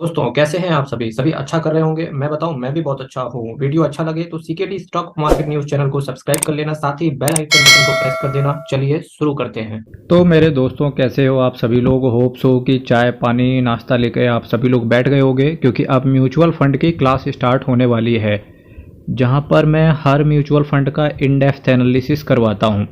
दोस्तों कैसे हैं आप सभी सभी अच्छा कर रहे होंगे। मैं बताऊं, मैं भी बहुत अच्छा हूँ। वीडियो अच्छा लगे तो CKD stock market news channel को सब्सक्राइब कर लेना, साथ ही बेल आइकन बटन को प्रेस कर देना। चलिए शुरू करते हैं। तो मेरे दोस्तों कैसे हो आप सभी लोग। होप सो कि चाय पानी नाश्ता लेकर आप सभी लोग बैठ गए होंगे, क्योंकि अब म्यूचुअल फंड की क्लास स्टार्ट होने वाली है, जहां पर मैं हर म्यूचुअल फंड का इन डेप्थ एनालिसिस करवाता हूं।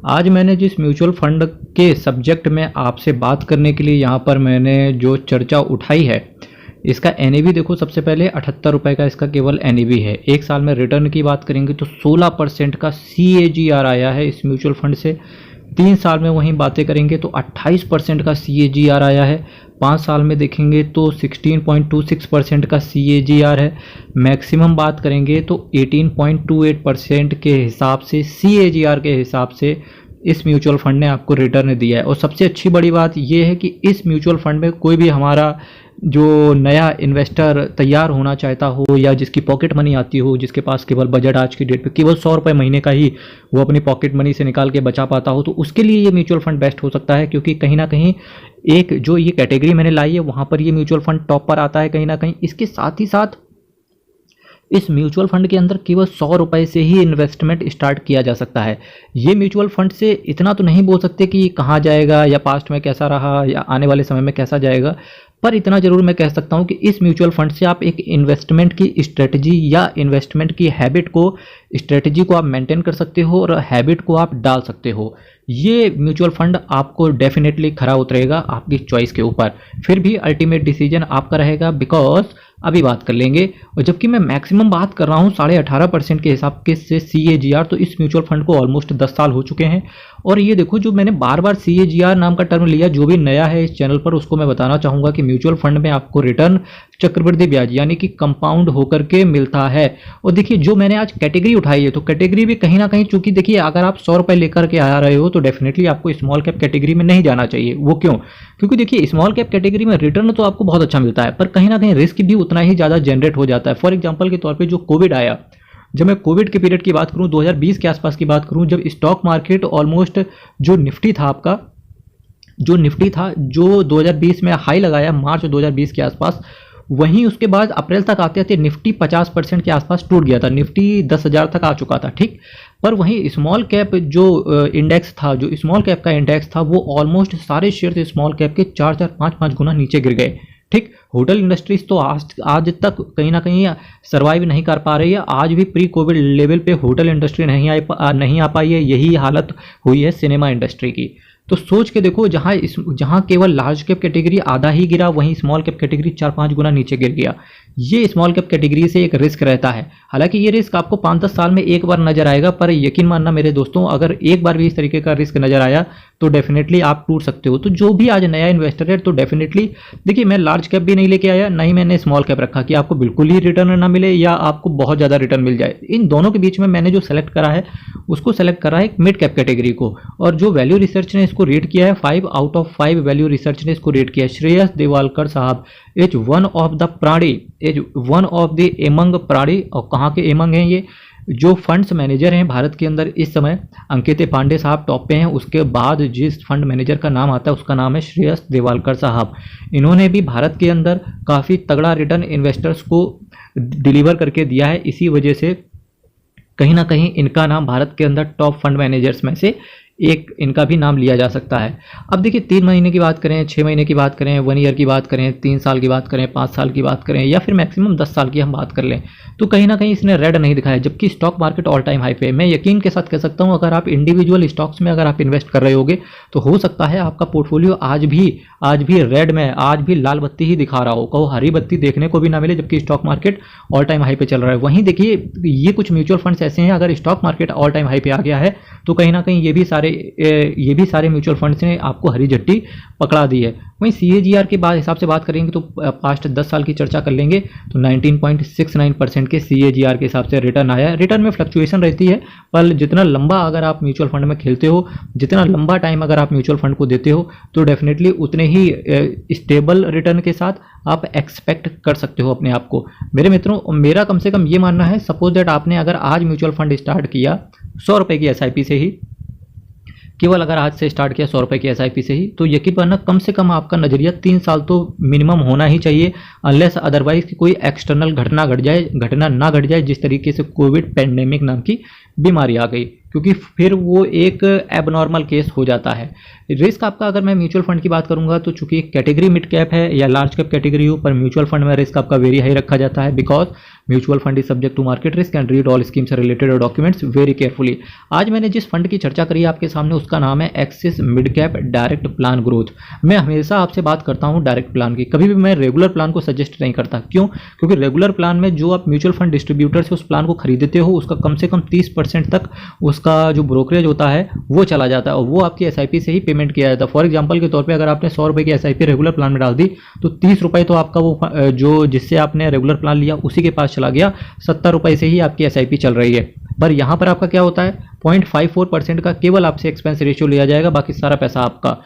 आज मैंने जिस म्यूचुअल फंड के सब्जेक्ट में आपसे बात करने के लिए यहाँ पर मैंने जो चर्चा उठाई है, इसका एनएवी देखो। सबसे पहले 78 रुपये का इसका केवल एनएवी है। एक साल में रिटर्न की बात करेंगे तो 16% का CAGR आया है इस म्यूचुअल फंड से। 3 साल में वहीं बातें करेंगे तो 28% का CAGR आया है। 5 साल में देखेंगे तो 16.26% का CAGR है। मैक्सिमम बात करेंगे तो 18.28% के हिसाब से CAGR के हिसाब से इस म्यूचुअल फंड ने आपको रिटर्न दिया है। और सबसे अच्छी बड़ी बात यह है कि इस म्यूचुअल फंड में कोई भी हमारा जो नया इन्वेस्टर तैयार होना चाहता हो, या जिसकी पॉकेट मनी आती हो, जिसके पास केवल बजट आज की डेट पे केवल 100 रुपये महीने का ही वो अपनी पॉकेट मनी से निकाल के बचा पाता हो, तो उसके लिए ये म्यूचुअल फंड बेस्ट हो सकता है। क्योंकि कहीं ना कहीं एक जो ये कैटेगरी मैंने लाई है, वहाँ पर ये म्यूचुअल फंड टॉप पर आता है कहीं ना कहीं। इसके साथ ही साथ इस म्यूचुअल फंड के अंदर केवल 100 रुपये से ही इन्वेस्टमेंट स्टार्ट किया जा सकता है। ये म्यूचुअल फंड से इतना तो नहीं बोल सकते कि कहाँ जाएगा, या पास्ट में कैसा रहा, या आने वाले समय में कैसा जाएगा, पर इतना जरूर मैं कह सकता हूँ कि इस म्यूचुअल फंड से आप एक इन्वेस्टमेंट की स्ट्रेटजी या इन्वेस्टमेंट की हैबिट को, स्ट्रेटजी को आप मेंटेन कर सकते हो और हैबिट को आप डाल सकते हो। ये म्यूचुअल फंड आपको डेफिनेटली खरा उतरेगा आपकी चॉइस के ऊपर। फिर भी अल्टीमेट डिसीजन आपका रहेगा, बिकॉज अभी बात कर लेंगे। और जबकि मैं मैक्सिमम बात कर रहा हूँ 18.5% के हिसाब के से CAGR, तो इस म्यूचुअल फंड को ऑलमोस्ट 10 साल हो चुके हैं। और ये देखो, जो मैंने बार बार CAGR नाम का टर्म लिया, जो भी नया है इस चैनल पर उसको मैं बताना चाहूँगा कि म्यूचुअल फंड में आपको रिटर्न चक्रवृद्धि ब्याज यानी कि कंपाउंड होकर के मिलता है। और देखिए, जो मैंने आज कैटेगरी उठाई है, तो कैटेगरी भी कहीं ना कहीं, चूंकि देखिए अगर आप 100 रुपये लेकर के आ रहे हो तो डेफिनेटली आपको स्मॉल कैप कैटेगरी में नहीं जाना चाहिए। वो क्यों? क्योंकि देखिए स्मॉल कैप कैटेगरी में रिटर्न तो आपको बहुत अच्छा मिलता है, पर कहीं ना कहीं रिस्क भी उतना ही ज़्यादा जनरेट हो जाता है। फॉर एग्जाम्पल के तौर पर जो कोविड आया, जब मैं कोविड के पीरियड की बात करूं, 2020 के आसपास की बात करूं, जब स्टॉक मार्केट ऑलमोस्ट, जो निफ्टी था आपका, जो निफ्टी था जो 2020 में हाई लगाया मार्च 2020 के आसपास, वहीं उसके बाद अप्रैल तक आते आते निफ्टी 50% के आसपास टूट गया था। निफ्टी 10,000 तक आ चुका था, ठीक। पर वहीं स्मॉल कैप जो इंडेक्स था, जो स्मॉल कैप का इंडेक्स था, वो ऑलमोस्ट सारे शेयर स्मॉल कैप के 4-4, 5-5 गुना नीचे गिर गए, ठीक। होटल इंडस्ट्रीज तो आज तक कहीं ना कहीं सर्वाइव नहीं कर पा रही है। आज भी प्री कोविड लेवल पे होटल इंडस्ट्री नहीं आ पाई है। यही हालत हुई है सिनेमा इंडस्ट्री की। तो सोच के देखो, जहां केवल लार्ज कैप कैटेगरी आधा ही गिरा, वहीं स्मॉल कैप कैटेगरी 4-5 गुना नीचे गिर गया। ये स्मॉल कैप कैटेगरी से एक रिस्क रहता है। हालांकि ये रिस्क आपको 5-10 साल में एक बार नजर आएगा, पर यकीन मानना मेरे दोस्तों, अगर एक बार भी इस तरीके का रिस्क नजर आया तो डेफिनेटली आप टूट सकते हो। तो जो भी आज नया इन्वेस्टर है, तो डेफिनेटली देखिए, मैं लार्ज कैप भी नहीं लेके आया, ना ही मैंने स्मॉल कैप रखा कि आपको बिल्कुल ही रिटर्न ना मिले या आपको बहुत ज़्यादा रिटर्न मिल जाए। इन दोनों के बीच में मैंने जो सेलेक्ट करा है, उसको सेलेक्ट करा है एक मिड कैप कैटेगरी को। और जो वैल्यू रिसर्च ने इसको रेट किया है, 5/5 वैल्यू रिसर्च ने इसको रेट किया है। श्रेयस देवालकर साहब, एज वन ऑफ द प्राणी, as one of the among प्राणी। और कहाँ के एमंग हैं ये? जो फंड्स मैनेजर हैं भारत के अंदर इस समय, अंकित पांडे साहब टॉप पे हैं। उसके बाद जिस फंड मैनेजर का नाम आता है उसका नाम है श्रेयस देवालकर साहब। इन्होंने भी भारत के अंदर काफ़ी तगड़ा रिटर्न इन्वेस्टर्स को डिलीवर करके दिया है। इसी वजह से कहीं ना कहीं इनका नाम भारत के अंदर टॉप फंड मैनेजर्स में से एक इनका भी नाम लिया जा सकता है। अब देखिए, 3 महीने की बात करें, 6 महीने की बात करें, 1 ईयर की बात करें, 3 साल की बात करें, 5 साल की बात करें, या फिर मैक्सिमम 10 साल की हम बात कर लें, तो कहीं ना कहीं इसने रेड नहीं दिखाया। जबकि stock market all time high पे। मैं यकीन के साथ कह सकता हूं, अगर आप इंडिविजुअल स्टॉक्स में अगर आप इन्वेस्ट कर रहे होगे, तो हो सकता है आपका पोर्टफोलियो आज भी रेड में, आज भी लाल बत्ती ही दिखा रहा हो, कहो हरी बत्ती देखने को भी ना मिले, जबकि stock market all time high पे चल रहा है। वहीं देखिए, ये कुछ म्यूचुअल फंड्स ऐसे हैं, अगर stock market all time high पे आ गया है, तो कहीं ना कहीं ये भी सारे म्यूचुअल फंड्स ने आपको हरी झट्टी पकड़ा दी है। वहीं CAGR के बाद हिसाब से बात करेंगे तो पास्ट 10 साल की चर्चा कर लेंगे, तो 19.69% के CAGR के हिसाब से रिटर्न आया है। रिटर्न में फ्लक्चुएशन रहती है, पर जितना लंबा अगर आप म्यूचुअल फंड में खेलते हो, जितना लंबा टाइम अगर आप म्यूचुअल फंड को देते हो, तो डेफिनेटली उतने ही स्टेबल रिटर्न के साथ आप एक्सपेक्ट कर सकते हो अपने आप को। मेरे मित्रों, मेरा कम से कम ये मानना है, सपोज दैट आपने अगर आज म्यूचुअल फंड स्टार्ट किया 100 रुपये की SIP से ही, केवल अगर आज से स्टार्ट किया 100 रुपये की SIP से ही, तो यकीन मानना कम से कम आपका नजरिया 3 साल तो मिनिमम होना ही चाहिए, अनलेस अदरवाइज कोई एक्सटर्नल घटना ना घट जाए, जिस तरीके से कोविड पेंडेमिक नाम की बीमारी आ गई, क्योंकि फिर वो एक एबनॉर्मल केस हो जाता है। रिस्क आपका, अगर मैं म्यूचुअल फंड की बात करूंगा तो चूंकि कैटेगरी मिड कैप है या लार्ज कैप कैटेगरी हो, पर म्यूचुअल फंड में रिस्क आपका वेरी हाई रखा जाता है, because mutual fund is subject to market risk and read all schemes related documents very carefully. आज मैंने जिस फंड की चर्चा करी है आपके सामने, उसका नाम है axis mid cap direct plan growth. मैं हमेशा आपसे बात करता हूं डायरेक्ट प्लान की, कभी भी मैं रेगुलर प्लान को सजेस्ट नहीं करता। क्यों? क्योंकि रेगुलर प्लान में जो आप म्यूचुअल फंड डिस्ट्रीब्यूटर से उस प्लान को खरीदते हो, उसका कम से कम 30% तक उसका जो ब्रोकरेज होता है वो चला जाता है, और वो आपकी SIP से ही पेमेंट किया जाता है। फॉर एग्जांपल के तौर पे अगर आपने 100 रुपये की SIP रेगुलर प्लान में डाल दी, तो 30 रुपये तो आपका वो जो जिससे आपने रेगुलर प्लान लिया उसी के पास चला गया, 70 रुपये से ही आपकी SIP चल रही है। पर यहाँ पर आपका क्या होता है, 0.54% का केवल आपसे एक्सपेंस रेशियो लिया जाएगा, बाकी सारा पैसा आपका।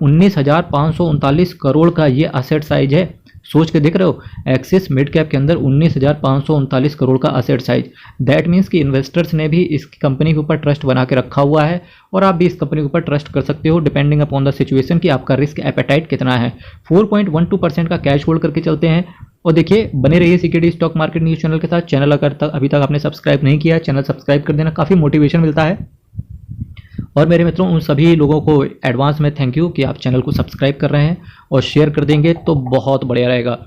19,539 करोड़ का ये असेट साइज है, सोच के देख रहे हो, एक्सिस मिड कैप के अंदर 19,539 करोड़ का असेट साइज। दैट मीन्स कि इन्वेस्टर्स ने भी इस कंपनी के ऊपर ट्रस्ट बना के रखा हुआ है, और आप भी इस कंपनी के ऊपर ट्रस्ट कर सकते हो डिपेंडिंग अपॉन द सिचुएशन कि आपका रिस्क एपेटाइट कितना है। 4.12% का कैश होल्ड करके चलते हैं। और देखिए, बने रहिए security stock market news channel के साथ। चैनल अगर अभी तक आपने सब्सक्राइब नहीं किया है, चैनल सब्सक्राइब कर देना, काफ़ी मोटिवेशन मिलता है। और मेरे मित्रों, उन सभी लोगों को एडवांस में थैंक यू कि आप चैनल को सब्सक्राइब कर रहे हैं और शेयर कर देंगे तो बहुत बढ़िया रहेगा।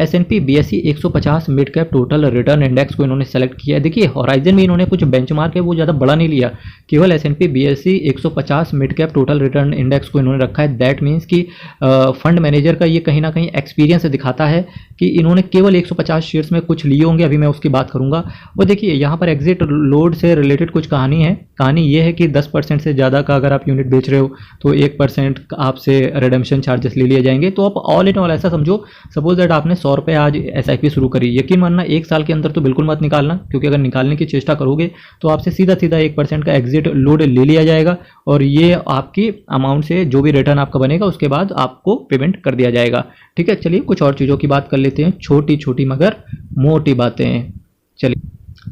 S&P BSE 150 mid cap total return index को इन्होंने सेलेक्ट किया है। देखिए, होराइजन में इन्होंने कुछ बेंचमार्क है वो ज़्यादा बड़ा नहीं लिया, केवल S&P BSE 150 mid cap total return index को इन्होंने रखा है। दैट मीन्स कि फंड मैनेजर का ये कहीं ना कहीं एक्सपीरियंस दिखाता है कि इन्होंने केवल 150 शेयर्स में कुछ लिए होंगे, अभी मैं उसकी बात करूंगा। और देखिए, यहाँ पर एग्जिट लोड से रिलेटेड कुछ कहानी है। कहानी ये है कि 10% से ज़्यादा का अगर आप यूनिट बेच रहे हो तो 1% आपसे रिडेम्पशन चार्जेस ले लिए जाएंगे। तो आप ऑल इन ऑल ऐसा समझो, सपोज दैट आपने 100 रुपये आज SIP शुरू करी, यकीन मानना 1 साल के अंदर तो बिल्कुल मत निकालना, क्योंकि अगर निकालने की चेष्टा करोगे तो आपसे सीधा 1% का एग्जिट लोड ले लिया जाएगा, और ये आपकी अमाउंट से जो भी रिटर्न आपका बनेगा उसके बाद आपको पेमेंट कर दिया जाएगा। ठीक है, चलिए कुछ और चीज़ों की बात कर लेते हैं, छोटी छोटी मगर मोटी बातें। चलिए,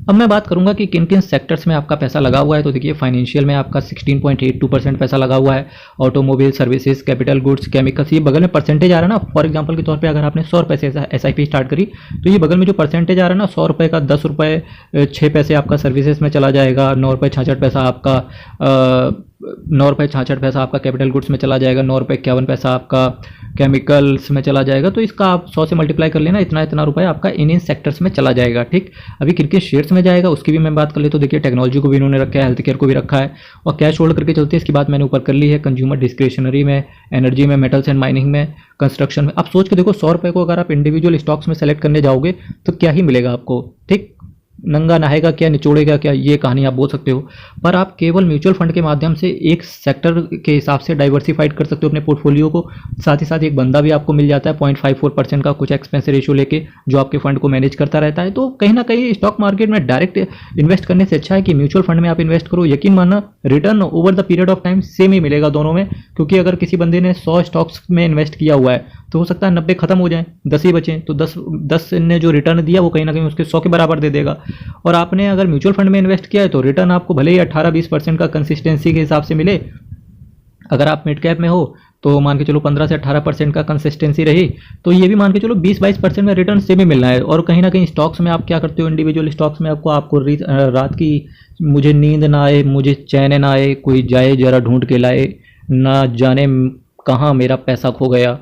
अब मैं बात करूंगा कि किन किन सेक्टर्स में आपका पैसा लगा हुआ है। तो देखिए, फाइनेंशियल में आपका 16.82% पैसा लगा हुआ है, automobile services, capital goods, chemicals, ये बगल में परसेंटेज आ रहा है ना। फॉर एग्जांपल के तौर पे अगर आपने 100 रुपये से SIP स्टार्ट करी, तो ये बगल में जो परसेंटेज आ रहा है ना, 100 रुपये का 10 रुपये 6 पैसे आपका सर्विसेज में चला जाएगा, 9 रुपये 66 पैसा आपका 9 रुपये 66 पैसा आपका कैपिटल गुड्स में चला जाएगा, 9 रुपये 51 पैसा आपका केमिकल्स में चला जाएगा। तो इसका आप 100 से मल्टीप्लाई कर लेना, इतना रुपये आपका इन सेक्टर्स में चला जाएगा। ठीक, अभी किन शेयर्स में जाएगा उसकी भी मैं बात कर ले। तो देखिए, टेक्नोलॉजी को भी इन्होंने रखा है, हेल्थ केयर को भी रखा है, और कैश होल्ड करके चलते हैं। इसकी बात मैंने ऊपर कर ली है। कंज्यूमर डिस्क्रिशनरी में, एनर्जी में, मेटल्स एंड माइनिंग में, कंस्ट्रक्शन में। आप सोच के देखो, 100 रुपये को अगर आप इंडिविजुअल स्टॉक्स में सेलेक्ट करने जाओगे तो क्या ही मिलेगा आपको। ठीक, नंगा नहाएगा क्या, निचोड़ेगा क्या, ये कहानी आप बोल सकते हो। पर आप केवल म्यूचुअल फंड के माध्यम से एक सेक्टर के हिसाब से डाइवर्सिफाइड कर सकते हो अपने पोर्टफोलियो को। साथ ही साथ एक बंदा भी आपको मिल जाता है 0.54% का कुछ एक्सपेंस रेशियो लेके, जो आपके फंड को मैनेज करता रहता है। तो कहीं ना कहीं स्टॉक मार्केट में डायरेक्ट इन्वेस्ट करने से अच्छा है कि म्यूचुअल फंड में आप इन्वेस्ट करो। यकीन मानना, return over the period of time same ही मिलेगा दोनों में, क्योंकि अगर किसी बंदे ने 100 स्टॉक्स में इन्वेस्ट किया हुआ है तो हो सकता है 90 खत्म हो जाए, 10 ही बचें, तो 10 ने जो रिटर्न दिया वो कहीं ना कहीं उसके 100 के बराबर दे देगा। और आपने अगर म्यूचुअल फंड में इन्वेस्ट किया है तो रिटर्न आपको भले ही 18-20% का कंसिस्टेंसी के हिसाब से मिले। अगर आप मिड कैप में हो तो मान के चलो 15 से 18% का कंसिस्टेंसी रही, तो ये भी मान के चलो 20-22% में रिटर्न से भी मिलना है। और कहीं ना कहीं स्टॉक्स में आप क्या करते हो, इंडिविजुअल स्टॉक्स में आपको रात की मुझे नींद ना आए, मुझे चैन ना आए, कोई जाए जरा ढूंढ के लाए, ना जाने कहाँ मेरा पैसा खो गया।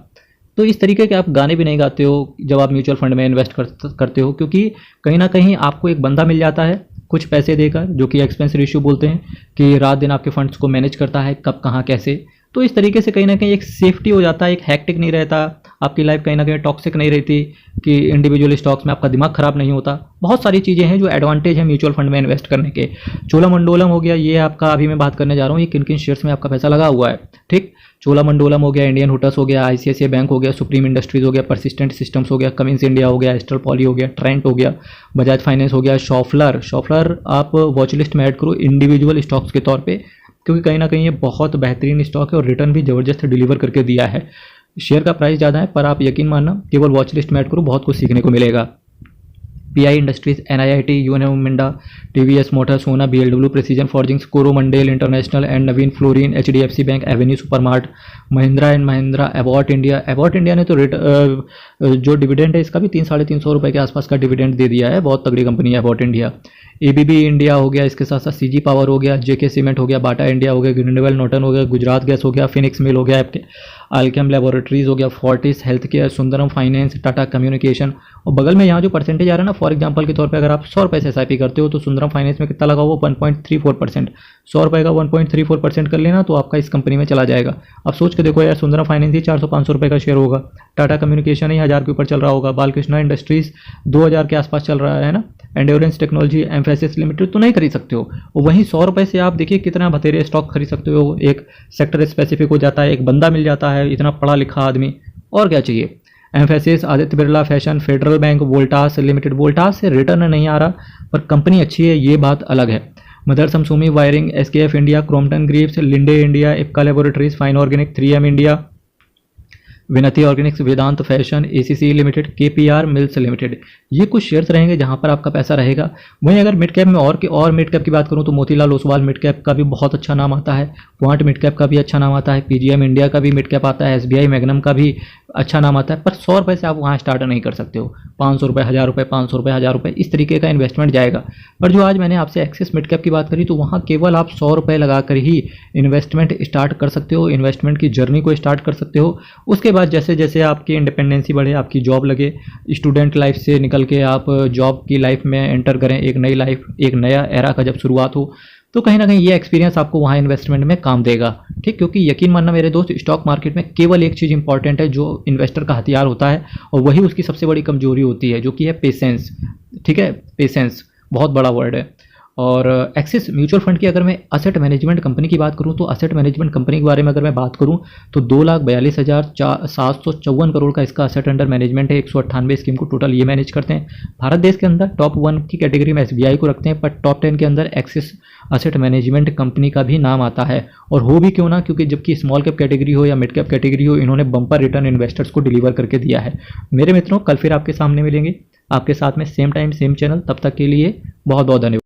तो इस तरीके के आप गाने भी नहीं गाते हो जब आप म्यूचुअल फंड में इन्वेस्ट करते हो, क्योंकि कहीं ना कहीं आपको एक बंदा मिल जाता है कुछ पैसे देकर, जो कि एक्सपेंस रेशियो बोलते हैं, कि रात दिन आपके फंड्स को मैनेज करता है, कब कहाँ कैसे। तो इस तरीके से कहीं ना कहीं एक सेफ्टी हो जाता है, एक हैक्टिक नहीं रहता, आपकी लाइफ कहीं ना कहीं टॉक्सिक नहीं रहती, कि इंडिविजुअल स्टॉक्स में आपका दिमाग खराब नहीं होता। बहुत सारी चीज़ें हैं जो एडवांटेज है म्यूचुअल फंड में इन्वेस्ट करने के। चोलामंडोलम हो गया, ये आपका अभी मैं बात करने जा रहा हूँ, ये किन किन शेयर्स में आपका पैसा लगा हुआ है। ठीक, चोलामंडोलम हो गया, इंडियन होटल्स हो गया, ICICI बैंक हो गया, सुप्रीम इंडस्ट्रीज हो गया, परसिस्टेंट सिस्टम्स हो गया, कमिंस इंडिया हो गया, एस्ट्रल पॉली हो गया, ट्रेंट हो गया, बजाज फाइनेंस हो गया, शॉफलर आप वॉच लिस्ट में ऐड करो इंडिविजुअल स्टॉक्स के तौर पे, क्योंकि कहीं ना कहीं ये बहुत बेहतरीन स्टॉक है और रिटर्न भी ज़बरदस्त डिलीवर करके दिया है। शेयर का प्राइस ज़्यादा है, पर आप यकीन मानना केवल वॉच लिस्ट में ऐड करो, बहुत कुछ सीखने को मिलेगा। PI Industries, NIIT, UNO Minda, TVS Motor, Sona, BLW, Precision Forgings, Coromandel International and Navin Fluorine, HDFC Bank, Avenue Supermart, Mahindra and Mahindra, Abbott India. Abbott India ने तो जो डिविडेंड है इसका भी 300-350 रुपये के आसपास का डिविडेंड दे दिया है, बहुत तगड़ी कंपनी है एबॉट इंडिया। ABB इंडिया हो गया, इसके साथ साथ CG पावर हो गया, JK सीमेंट हो गया, बाटा इंडिया हो गया, ग्रीनवेल नॉटन हो गया, गुजरात गैस हो गया, फिनिक्स मिल हो गया, आपके अल्केम लेबोरेटरीज हो गया, Fortis health care, Sundaram finance, Tata communication. और बगल में यहाँ जो परसेंटेज आ रहा है ना, फॉर एग्जांपल के तौर पे अगर आप 100 रुपये से SIP करते हो तो सुंदरम फाइनेंस में कितना लगा हुआ 1.34%। 100 रुपये का 1.34% कर लेना तो आपका इस कंपनी में चला जाएगा। अब सोच के देखो यार, सुंदरम फाइनेंस ही 400-500 रुपये का शेयर होगा, टाटा कम्युनिकेशन ही 1000 के ऊपर चल रहा होगा, बालकृष्णा इंडस्ट्रीज 2000 के आसपास चल रहा है ना, एंड्योरेंस टेक्नोलॉजी, एम्फेसिस लिमिटेड तो नहीं खरीद सकते हो। वहीं 100 रुपये से आप देखिए कितना बतेरे स्टॉक खरीद सकते हो। एक सेक्टर स्पेसिफिक हो जाता है, एक बंदा मिल जाता है, इतना पढ़ा लिखा आदमी, और क्या चाहिए। Emphasis, Aditya Birla fashion, federal bank, Voltas limited. Voltas से रिटर्न नहीं आ रहा पर कंपनी अच्छी है, ये बात अलग है। Motherson Sumi wiring, SKF India, Crompton Greaves, Linde India, Ipca laboratories, fine organic, 3M India, Vinati organics, Vedant fashion, ACC limited, KPR mills limited. ये कुछ शेयर्स रहेंगे जहां पर आपका पैसा रहेगा। वहीं अगर मिड कैप में और मिड कैप की बात करूं तो मोतीलाल ओसवाल मिड कैप का भी बहुत अच्छा नाम आता है, क्वांट मिड कैप का भी अच्छा नाम आता है, PGM इंडिया का भी मिड कैप आता है, SBI मैग्नम का भी अच्छा नाम आता है। पर 100 रुपये से आप वहाँ स्टार्ट नहीं कर सकते हो। 500 रुपये, 1000 रुपये, 500 रुपये, 1000 रुपये, इस तरीके का इन्वेस्टमेंट जाएगा। पर जो आज मैंने आपसे एक्सिस मिड कैप की बात करी तो वहाँ केवल आप 100 रुपये लगाकर ही इन्वेस्टमेंट स्टार्ट कर सकते हो, इन्वेस्टमेंट की जर्नी को स्टार्ट कर सकते हो। उसके बाद जैसे जैसे आपकी इंडिपेंडेंसी बढ़े, आपकी जॉब लगे, स्टूडेंट लाइफ से निकल के आप जॉब की लाइफ में एंटर करें, एक नई लाइफ, एक नया एरा का जब शुरुआत हो, तो कहीं ना कहीं ये एक्सपीरियंस आपको वहाँ इन्वेस्टमेंट में काम देगा। ठीक, क्योंकि यकीन मानना मेरे दोस्त, स्टॉक मार्केट में केवल एक चीज़ इंपॉर्टेंट है जो इन्वेस्टर का हथियार होता है, और वही उसकी सबसे बड़ी कमजोरी होती है, जो कि है पेशेंस। ठीक है, पेशेंस बहुत बड़ा वर्ड है। और एक्सिस म्यूचुअल फंड की अगर मैं असेट मैनेजमेंट कंपनी की बात करूं तो असेट मैनेजमेंट कंपनी के बारे में अगर मैं बात करूं तो 2,42,754 करोड़ का इसका असेट अंडर मैनेजमेंट है। 198 स्कीम को टोटल ये मैनेज करते हैं। भारत देश के अंदर टॉप 1 की कैटेगरी में SBI को रखते हैं, पर टॉप 10 के अंदर एक्सिस असेट मैनेजमेंट कंपनी का भी नाम आता है। और हो भी क्यों ना, क्योंकि जबकि स्मॉल कैप कैटेगरी हो या मिड कैप कैटेगरी हो, इन्होंने बम्पर रिटर्न इन्वेस्टर्स को डिलीवर करके दिया है। मेरे मित्रों, कल फिर आपके सामने मिलेंगे, आपके साथ में सेम टाइम सेम चैनल। तब तक के लिए बहुत बहुत धन्यवाद।